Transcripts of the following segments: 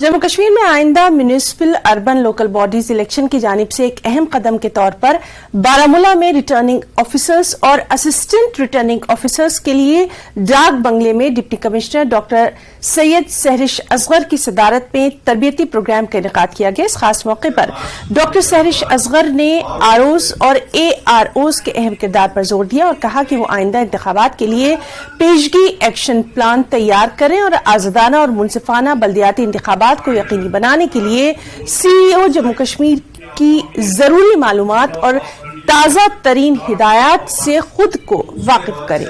जम्मू कश्मीर में आइंदा municipal urban local bodies election की जानिब से एक अहम कदम के तौर पर बारामूला में रिटर्निंग ऑफिसर्स और असिस्टेंट रिटर्निंग ऑफिसर्स के लिए डाक बंगले में deputy commissioner doctor Syed Sehrish Asghar की सदारत में तरबियती प्रोग्राम का इनेकाद किया गया। इस खास मौके पर डॉक्टर सहरिश असगर ने आरओज और एआरओज के अहम किरदार पर जोर दिया और कहा कि वो आइंदा इंतखाबात के लिए पेशगी एक्शन प्लान तैयार करें और आजादाना और मुनसिफाना बल्दियाती इंतखाबात को यकीनी बनाने के लिए सीईओ जम्मू कश्मीर की जरूरी मालूमात और ताज़ा तरीन हिदायत से खुद को वाकिफ करें।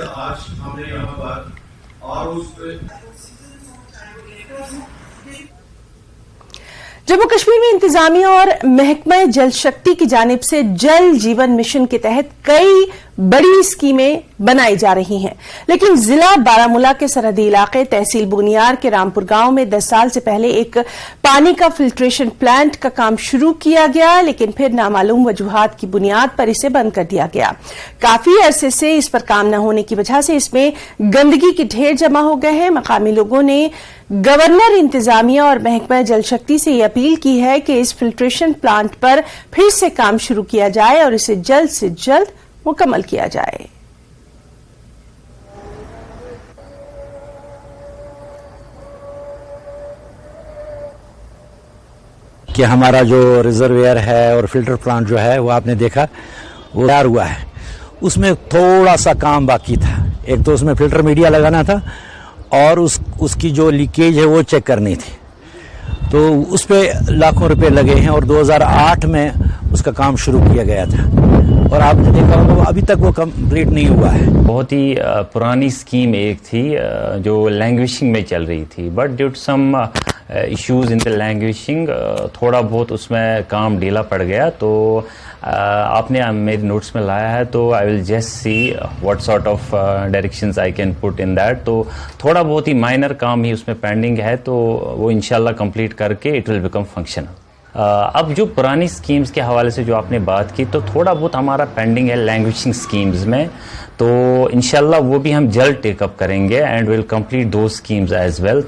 जम्मू कश्मीर में इंतजामिया और महकमा जल शक्ति की जानिब से जल जीवन मिशन के तहत कई बड़ी स्कीमें बनाई जा रही हैं, लेकिन जिला बारामूला के सरहदी इलाके तहसील बुनियार के रामपुर गांव में 10 साल से पहले एक पानी का फिल्ट्रेशन प्लांट का काम शुरू किया गया, लेकिन फिर नामालूम वजूहात की बुनियाद पर इसे बंद कर दिया गया। काफी अरसे से इस पर काम न होने की वजह से इसमें गंदगी के ढेर जमा हो गए हैं। मकामी लोगों ने गवर्नर, इंतजामिया और महकमा जल शक्ति से यह अपील की है कि इस फिल्ट्रेशन प्लांट पर फिर से काम शुरू किया जाए और इसे जल्द से जल्द मुकम्मल किया जाए। कि हमारा जो रिजर्वेयर है और फिल्टर प्लांट जो है वो आपने देखा वो तैयार हुआ है, उसमें थोड़ा सा काम बाकी था। एक तो उसमें फिल्टर मीडिया लगाना था और उसकी जो लीकेज है वो चेक करनी थी, तो उस पे लाखों रुपए लगे हैं और 2008 में उसका काम शुरू किया गया था और आपने देखा होगा अभी तक वो कंप्लीट नहीं हुआ है। बहुत ही पुरानी स्कीम एक थी जो लैंग्वेजिंग में चल रही थी, but due to some issues in the languaging थोड़ा बहुत उसमें काम ढीला पड़ गया। तो आपने मेरे नोट्स में लाया है, तो I will just see what sort of directions I can put in that. तो थोड़ा बहुत ही माइनर काम ही उसमें पेंडिंग है, तो वो इंशाल्लाह कंप्लीट करके इट विल बिकम फंक्शनल। अब जो पुरानी स्कीम्स के हवाले से जो आपने बात की, तो थोड़ा बहुत हमारा पेंडिंग है लैंग्वेजिंग स्कीम्स में, तो इंशाल्लाह वो भी हम जल्द टेकअप करेंगे एंड विल कंप्लीट दो स्कीम्स एज वेल।